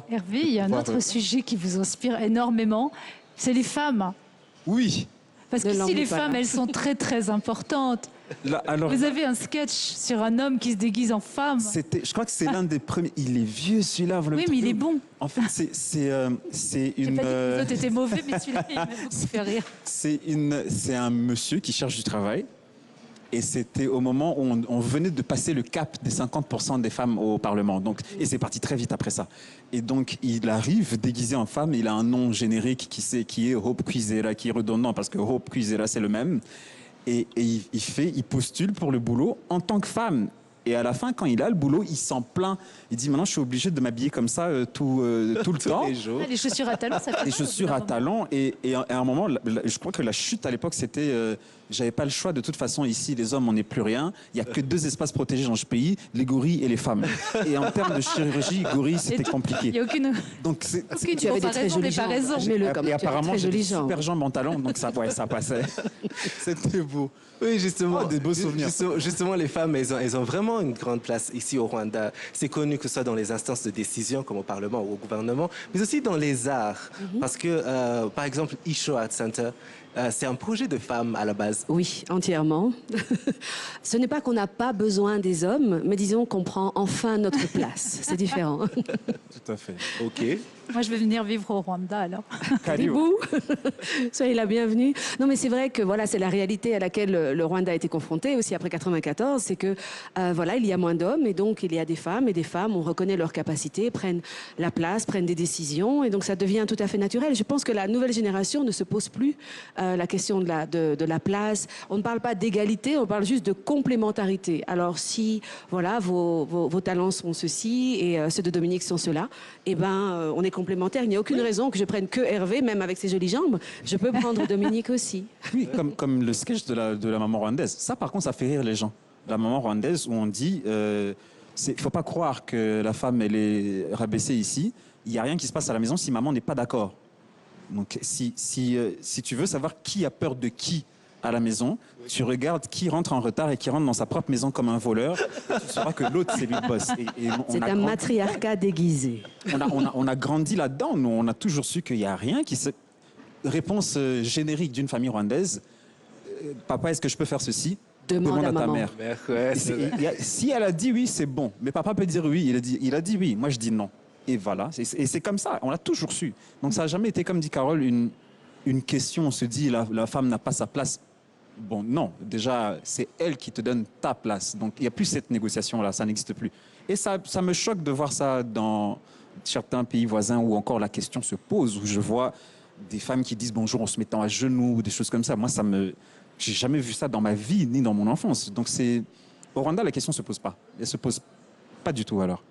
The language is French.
Hervé, il y a un autre sujet qui vous inspire énormément, c'est les femmes. Oui. Parce que si les femmes, elles sont très très importantes. Là, alors, Vous avez un sketch sur un homme qui se déguise en femme. je crois que c'est l'un des premiers. Il est vieux celui-là. Oui, mais il est bon. En fait, c'est une. J'ai pas dit que les autres étaient mauvais, mais celui-là, il m'a beaucoup fait rire. C'est un monsieur qui cherche du travail. Et c'était au moment où on venait de passer le cap des 50% des femmes au Parlement. Donc, et c'est parti très vite après ça. Et donc, il arrive déguisé en femme. Il a un nom générique qui est Hope Kwizera, qui est redondant parce que Hope Kwizera, c'est le même. Et il postule pour le boulot en tant que femme. Et à la fin, quand il a le boulot, il s'en plaint. Il dit, maintenant, je suis obligé de m'habiller comme ça tout le temps. Les chaussures à talons, ça fait Les chaussures à talons. Et à un moment, je crois que la chute à l'époque, c'était... j'avais pas le choix. De toute façon, ici, les hommes, on n'est plus rien. Il n'y a que 2 espaces protégés dans ce pays, les gorilles et les femmes. Et en termes de chirurgie, gorilles, c'était compliqué. Il n'y a aucune... Donc, tu avais des très jolies jambes. Et apparemment, j'ai des super jambes en talons, donc ça passait. C'était beau. Oui, justement. Oh, des beaux souvenirs. Justement, les femmes, elles ont vraiment une grande place ici au Rwanda. C'est connu que ce soit dans les instances de décision, comme au Parlement ou au gouvernement, mais aussi dans les arts. Parce que, par exemple, Isho Art Center, c'est un projet de femmes à la base. Oui, entièrement. Ce n'est pas qu'on n'a pas besoin des hommes, mais disons qu'on prend enfin notre place. C'est différent. Tout à fait. OK. Moi, je vais venir vivre au Rwanda, alors. Caribou. Soyez la bienvenue. Non, mais c'est vrai que voilà, c'est la réalité à laquelle le Rwanda a été confronté aussi après 94, c'est que voilà, il y a moins d'hommes et donc il y a des femmes et des femmes, on reconnaît leurs capacités, prennent la place, prennent des décisions et donc ça devient tout à fait naturel. Je pense que la nouvelle génération ne se pose plus la question de la place. On ne parle pas d'égalité, on parle juste de complémentarité. Alors si voilà, vos talents sont ceux-ci et ceux de Dominique sont ceux-là, eh ben on est complémentaires. Il n'y a aucune raison que je prenne que Hervé, même avec ses jolies jambes. Je peux prendre Dominique aussi. Oui, comme le sketch de la maman rwandaise. Ça, par contre, ça fait rire les gens. La maman rwandaise, où on dit, il ne faut pas croire que la femme, elle est rabaissée ici. Il n'y a rien qui se passe à la maison si maman n'est pas d'accord. Donc, si tu veux savoir qui a peur de qui à la maison, tu regardes qui rentre en retard et qui rentre dans sa propre maison comme un voleur. Tu sauras que l'autre, c'est lui le boss. C'est un matriarcat déguisé. On a grandi là-dedans. Nous, on a toujours su qu'il n'y a rien qui se... Réponse générique d'une famille rwandaise. Papa, est-ce que je peux faire ceci? Demande à ta mère. Si elle a dit oui, c'est bon. Mais papa peut dire oui. Il a dit oui. Moi, je dis non. Et voilà. Et c'est comme ça. On l'a toujours su. Donc, ça n'a jamais été, comme dit Carole, une question. On se dit, la femme n'a pas sa place. Bon, non. Déjà, c'est elle qui te donne ta place. Donc, il n'y a plus cette négociation-là. Ça n'existe plus. Et ça me choque de voir ça dans certains pays voisins où encore la question se pose, où je vois des femmes qui disent bonjour en se mettant à genoux ou des choses comme ça. Moi, j'ai jamais vu ça dans ma vie ni dans mon enfance. Donc, au Rwanda, la question ne se pose pas. Elle ne se pose pas du tout alors.